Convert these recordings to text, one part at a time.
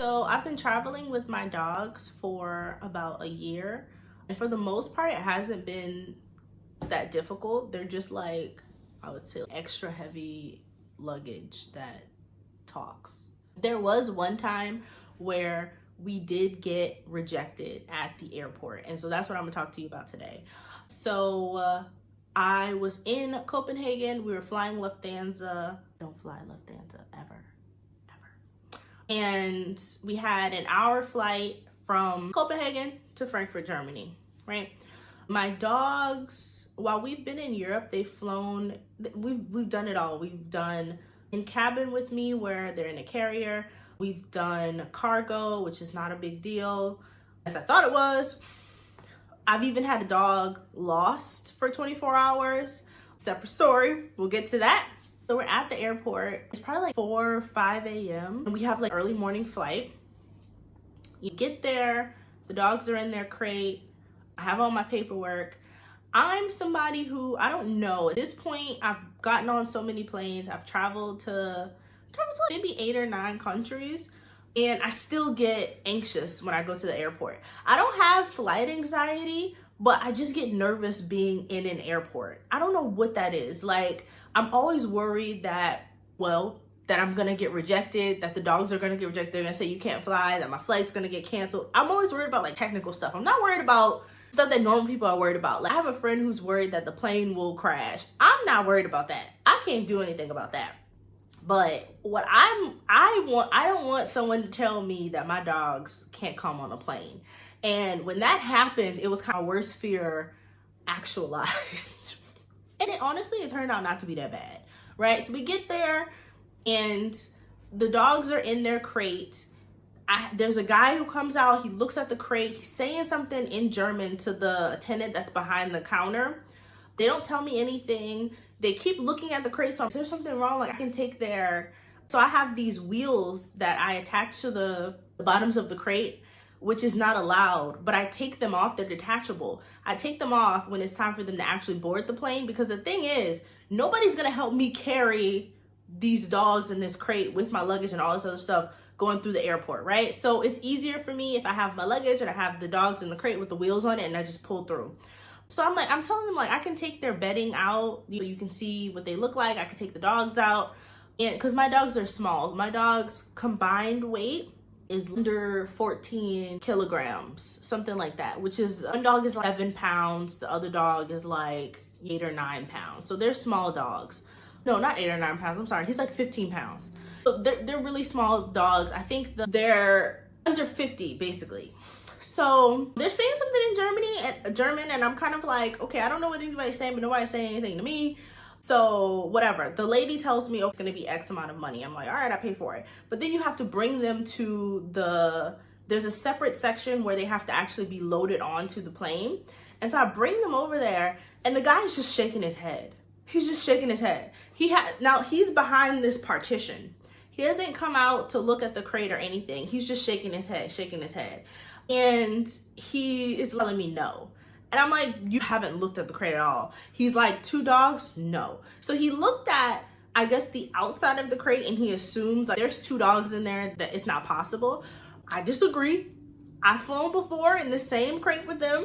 So I've been traveling with my dogs for about a year, and for the most part, it hasn't been that difficult. They're just like, I would say, extra heavy luggage that talks. There was one time where we did get rejected at the airport, and so that's what I'm gonna talk to you about today. So I was in Copenhagen. We were flying Lufthansa. Don't fly Lufthansa ever. And we had an hour flight from Copenhagen to Frankfurt, Germany, right? My dogs, while we've been in Europe, they've flown, we've done it all. We've done in cabin with me where they're in a carrier. We've done cargo, which is not a big deal, as I thought it was. I've even had a dog lost for 24 hours. Separate story, we'll get to that. So we're at the airport. It's probably like 4 or 5 a.m. and we have like early morning flight. You get there, the dogs are in their crate. I have all my paperwork. I'm somebody who, I don't know, at this point, I've gotten on so many planes. I've traveled to maybe 8 or 9 countries, and I still get anxious when I go to the airport. I don't have flight anxiety, but I just get nervous being in an airport. I don't know what that is. Like, I'm always worried that, that I'm gonna get rejected, that the dogs are gonna get rejected. They're gonna say you can't fly, that my flight's gonna get canceled. I'm always worried about like technical stuff. I'm not worried about stuff that normal people are worried about. Like, I have a friend who's worried that the plane will crash. I'm not worried about that. I can't do anything about that. But what I don't want someone to tell me that my dogs can't come on a plane. And when that happened, it was kind of worst fear actualized. And it turned out not to be that bad, right? So we get there and the dogs are in their crate. There's a guy who comes out, he looks at the crate, he's saying something in German to the attendant that's behind the counter. They don't tell me anything. They keep looking at the crate, so is there something wrong? Like, I can take their... So I have these wheels that I attach to the bottoms of the crate, which is not allowed, but I take them off. They're detachable. I take them off when it's time for them to actually board the plane, because the thing is, nobody's gonna help me carry these dogs in this crate with my luggage and all this other stuff going through the airport, right? So it's easier for me if I have my luggage and I have the dogs in the crate with the wheels on it and I just pull through. So I'm telling them, like, I can take their bedding out. You can see what they look like. I can take the dogs out. And because my dogs are small, my dog's combined weight is under 14 kilograms, something like that, which is, one dog is like 11 pounds. The other dog is like 8 or 9 pounds. So they're small dogs. No, not 8 or 9 pounds. I'm sorry. He's like 15 pounds. So they're really small dogs. I think they're under 50 basically. So they're saying something in German, and I'm kind of like, okay, I don't know what anybody's saying, but nobody's saying anything to me. So whatever. The lady tells me, oh, it's gonna be X amount of money. I'm like, all right, I pay for it. But then you have to bring them to there's a separate section where they have to actually be loaded onto the plane. And so I bring them over there, and the guy is just shaking his head. He's just shaking his head. Now he's behind this partition. He doesn't come out to look at the crate or anything. He's just shaking his head. And he is telling me no. And I'm like, you haven't looked at the crate at all. He's like, 2 dogs? No. So he looked at, I guess, the outside of the crate, and he assumed like there's 2 dogs in there, that it's not possible. I disagree. I've flown before in the same crate with them.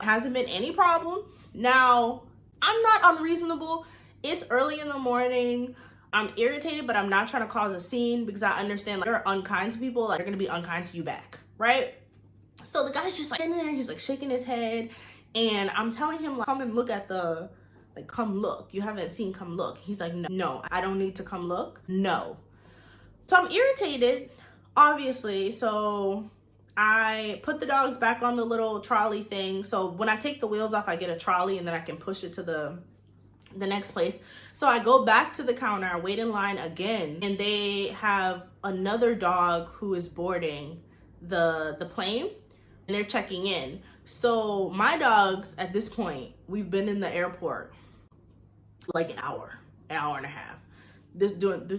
It hasn't been any problem. Now, I'm not unreasonable. It's early in the morning. I'm irritated, but I'm not trying to cause a scene, because I understand, like, they're unkind to people, like, they're gonna be unkind to you back, right? So the guy's just like in there, he's like shaking his head, and I'm telling him, like, come and look at come look. You haven't seen come look. He's like, no, I don't need to come look. No. So I'm irritated, obviously. So I put the dogs back on the little trolley thing. So when I take the wheels off, I get a trolley, and then I can push it to the next place. So I go back to the counter, I wait in line again, and they have another dog who is boarding the plane, and they're checking in. So my dogs, at this point, we've been in the airport like an hour and a half,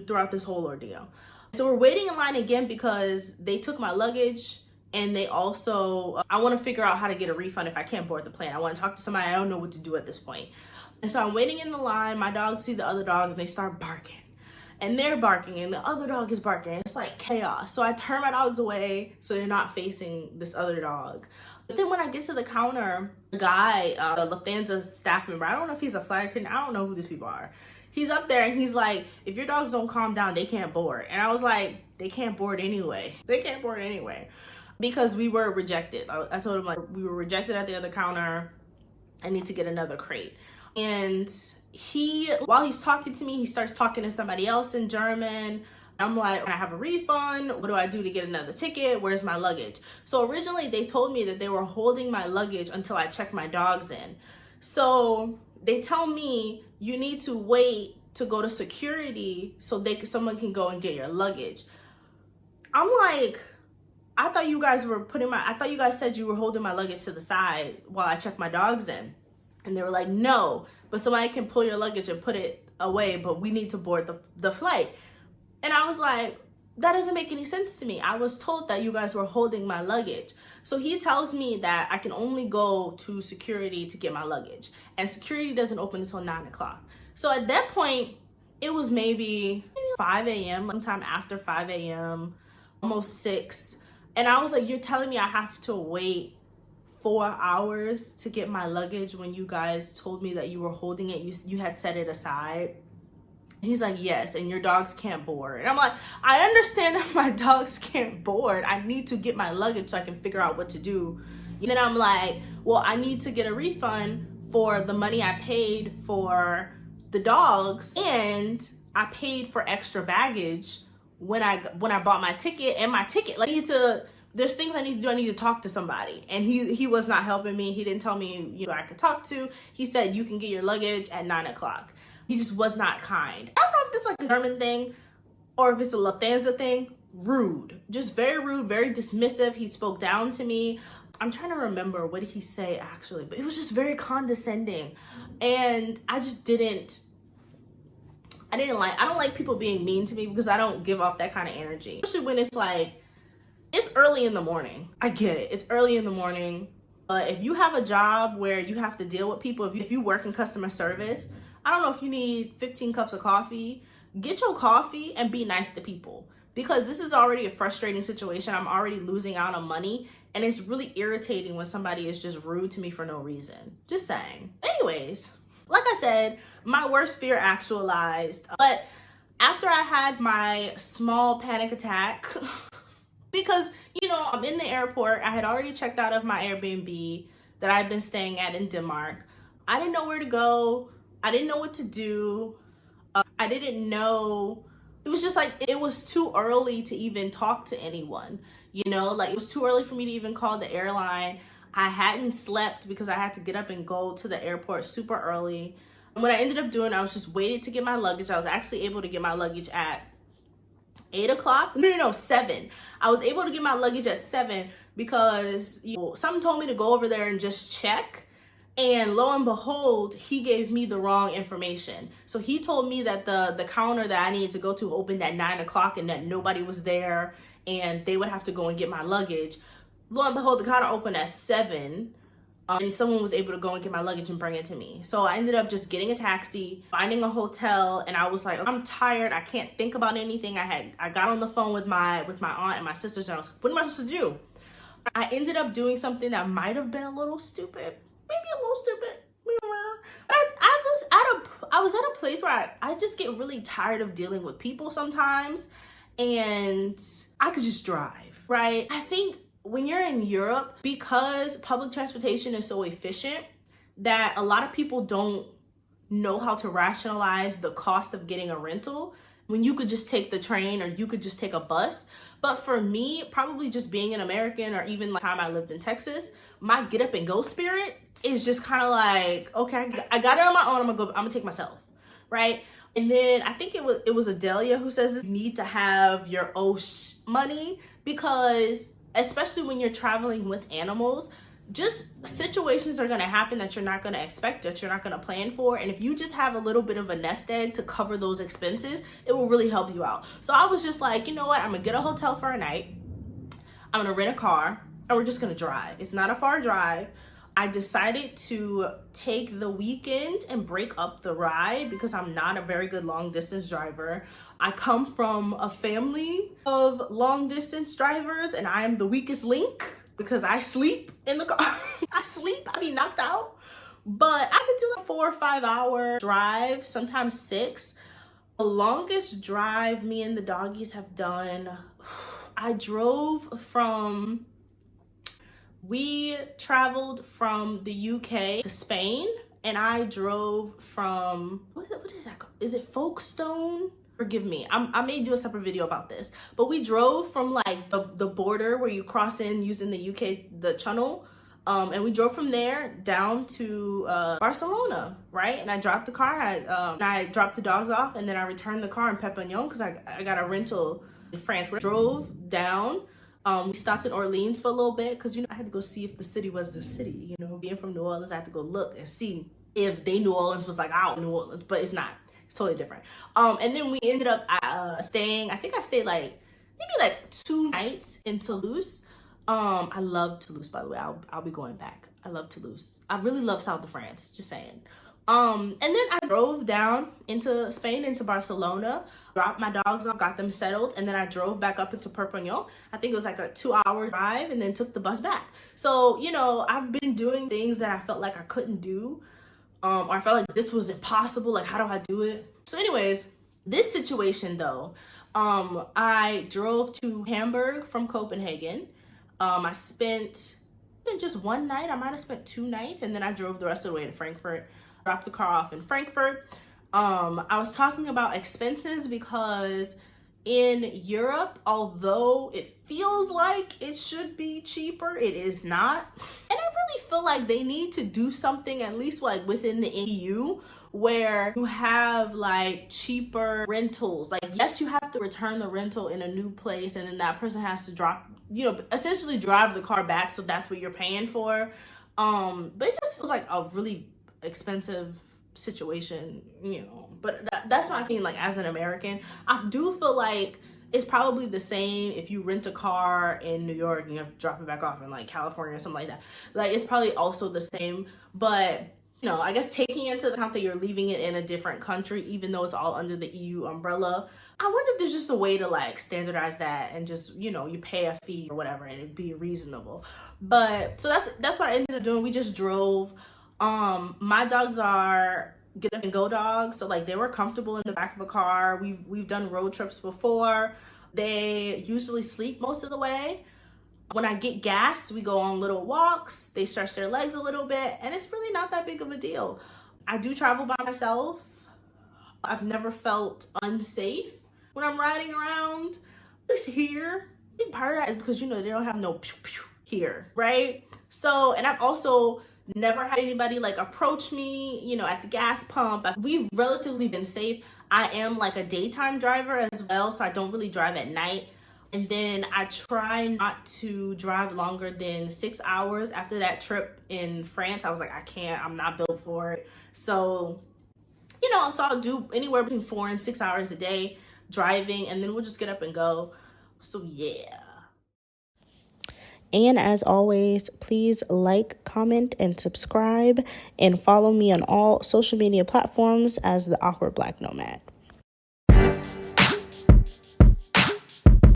throughout this whole ordeal. So we're waiting in line again because they took my luggage, and they also, I want to figure out how to get a refund if I can't board the plane. I want to talk to somebody. I don't know what to do at this point. And so I'm waiting in the line. My dogs see the other dogs, and they start barking. and they're barking and the other dog is barking. It's like chaos. So I turn my dogs away so they're not facing this other dog. But then when I get to the counter, the guy, the Lufthansa staff member, I don't know if he's a flight attendant, I don't know who these people are. He's up there and he's like, if your dogs don't calm down, they can't board. And I was like, they can't board anyway. They can't board anyway. Because we were rejected. I told him, like, we were rejected at the other counter. I need to get another crate. And while he's talking to me, he starts talking to somebody else in German. I'm like, I have a refund. What do I do to get another ticket? Where's my luggage? So originally they told me that they were holding my luggage until I checked my dogs in. So they tell me you need to wait to go to security so someone can go and get your luggage. I'm like, I thought you guys said you were holding my luggage to the side while I checked my dogs in. And they were like, no, but somebody can pull your luggage and put it away, but we need to board the flight. And I was like, that doesn't make any sense to me. I was told that you guys were holding my luggage. So he tells me that I can only go to security to get my luggage. And security doesn't open until 9 o'clock. So at that point, it was maybe 5 a.m., sometime after 5 a.m., almost 6. And I was like, you're telling me I have to wait 4 hours to get my luggage when you guys told me that you were holding it, you had set it aside? He's like, yes, and your dogs can't board. And I'm like, I understand that my dogs can't board. I need to get my luggage so I can figure out what to do. And then I'm like, well, I need to get a refund for the money I paid for the dogs, and I paid for extra baggage when I bought my ticket, and my ticket, like, there's things I need to do. I need to talk to somebody. And he was not helping me. He didn't tell me, I could talk to. He said, you can get your luggage at 9 o'clock. He just was not kind. I don't know if this is like a German thing or if it's a Lufthansa thing. Rude. Just very rude, very dismissive. He spoke down to me. I'm trying to remember what did he say actually, but it was just very condescending. And I don't like people being mean to me because I don't give off that kind of energy. Especially when it's like, it's early in the morning. I get it. It's early in the morning. But if you have a job where you have to deal with people, if you work in customer service, I don't know if you need 15 cups of coffee. Get your coffee and be nice to people. Because this is already a frustrating situation. I'm already losing out on money. And it's really irritating when somebody is just rude to me for no reason. Just saying. Anyways, like I said, my worst fear actualized. But after I had my small panic attack, because, I'm in the airport. I had already checked out of my Airbnb that I'd been staying at in Denmark. I didn't know where to go. I didn't know what to do. I didn't know. It was just like, it was too early to even talk to anyone. Like, it was too early for me to even call the airline. I hadn't slept because I had to get up and go to the airport super early. And what I ended up doing, I was just waiting to get my luggage. I was actually able to get my luggage at 8 o'clock. No, 7. I was able to get my luggage at 7 because someone told me to go over there and just check. And lo and behold, he gave me the wrong information. So he told me that the counter that I needed to go to opened at 9 o'clock and that nobody was there and they would have to go and get my luggage. Lo and behold, the counter opened at 7 and someone was able to go and get my luggage and bring it to me. So I ended up just getting a taxi, finding a hotel, and I was like, I'm tired. I can't think about anything. I got on the phone with my aunt and my sisters and I was like, what am I supposed to do? I ended up doing something that might have been a little stupid. Maybe a little stupid. But I was at a place where I just get really tired of dealing with people sometimes, and I could just drive, right? I think when you're in Europe, because public transportation is so efficient, that a lot of people don't know how to rationalize the cost of getting a rental when you could just take the train or you could just take a bus. But for me, probably just being an American, or even the time I lived in Texas, my get up and go spirit is just kind of like, okay, I got it on my own. I'm gonna take myself, right? And then I think it was Adelia who says this, you need to have your OSH money, because especially when you're traveling with animals, just situations are going to happen that you're not going to expect, that you're not going to plan for. And if you just have a little bit of a nest egg to cover those expenses, it will really help you out. So I was just like, you know what? I'm going to get a hotel for a night. I'm going to rent a car and we're just going to drive. It's not a far drive. I decided to take the weekend and break up the ride because I'm not a very good long distance driver. I come from a family of long distance drivers and I am the weakest link because I sleep in the car. I be knocked out. But I could do a 4 or 5 hour drive, sometimes 6. The longest drive me and the doggies have done, we traveled from the UK to Spain, and I drove from, what is that called? Is it Folkestone? Forgive me, I may do a separate video about this, but we drove from like the border where you cross in using the UK, the channel, and we drove from there down to Barcelona, right? And I dropped the car, I dropped the dogs off, and then I returned the car in Perpignan because I got a rental in France. We drove down. We stopped in Orleans for a little bit because, I had to go see if the city was the city. Being from New Orleans, I had to go look and see if New Orleans was like out New Orleans, but it's not. It's totally different. And then we ended up staying, I think I stayed maybe 2 nights in Toulouse. I love Toulouse, by the way. I'll be going back. I love Toulouse. I really love South of France, just saying. And then I drove down into Spain, into Barcelona, dropped my dogs off, got them settled, and then I drove back up into Perpignan. I think it was like a 2-hour drive, and then took the bus back. So, I've been doing things that I felt like I couldn't do, or I felt like this was impossible. Like, how do I do it? So anyways, this situation though, I drove to Hamburg from Copenhagen. I spent just one night. I might have spent 2 nights, and then I drove the rest of the way to Frankfurt. Dropped the car off in Frankfurt. I was talking about expenses because in Europe, although it feels like it should be cheaper, it is not. And I really feel like they need to do something, at least within the EU, where you have cheaper rentals. Yes, you have to return the rental in a new place, and then that person has to essentially drive the car back, so that's what you're paying for. But it just feels like a really expensive situation, but that's what I mean. As an American, I do feel like it's probably the same if you rent a car in New York and you have to drop it back off in California or something like that. It's probably also the same, but I guess taking into account that you're leaving it in a different country, even though it's all under the EU umbrella, I wonder if there's just a way to standardize that and just, you pay a fee or whatever and it'd be reasonable. But so that's what I ended up doing. We just drove. My dogs are get up and go dogs, so they were comfortable in the back of a car. We've done road trips before. They usually sleep most of the way. When I get gas, we go on little walks. They stretch their legs a little bit, and it's really not that big of a deal. I do travel by myself. I've never felt unsafe when I'm riding around. At least here. I think part of that is because, they don't have no pew pew here, right? So, and I've also never had anybody approach me, at the gas pump. We've relatively been safe. I am a daytime driver as well, so I don't really drive at night. And then I try not to drive longer than 6 hours. After that trip in France, I was like, I can't, I'm not built for it. So, so I'll do anywhere between 4 and 6 hours a day driving, and then we'll just get up and go. So yeah. And as always, please like, comment, and subscribe, and follow me on all social media platforms as the Awkward Black Nomad.